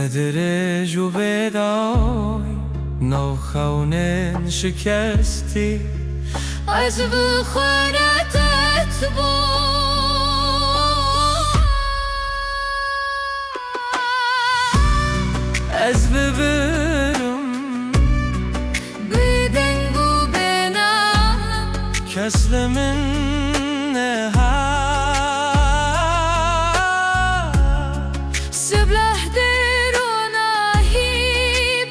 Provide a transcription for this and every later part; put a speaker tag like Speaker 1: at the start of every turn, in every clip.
Speaker 1: ندرج و بدای ناخونن شکستی
Speaker 2: از بخورتت با
Speaker 1: از ببرم
Speaker 2: بدنگ و بنام
Speaker 1: کسل من نها
Speaker 2: سبله دروناهی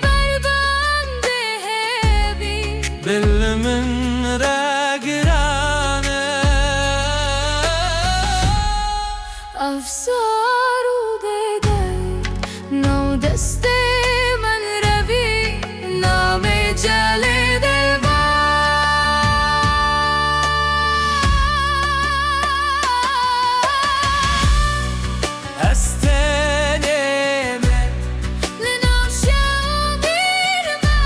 Speaker 2: بربنده هبی
Speaker 1: بل من راگرانه
Speaker 2: افسار و دیدی نو دست من روی نام جل دلبر
Speaker 1: استنمه
Speaker 2: لنوشه و بیرمه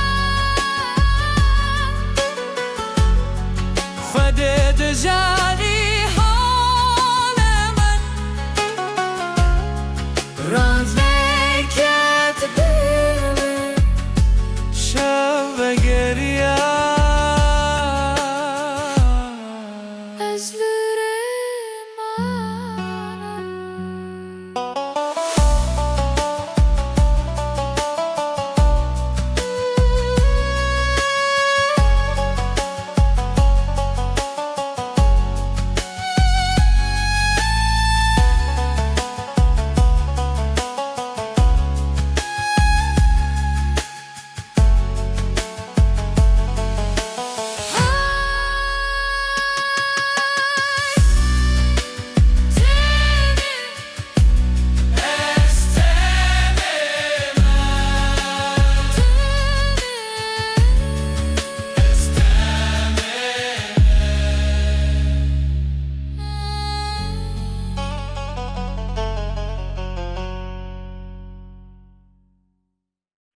Speaker 1: خودت جا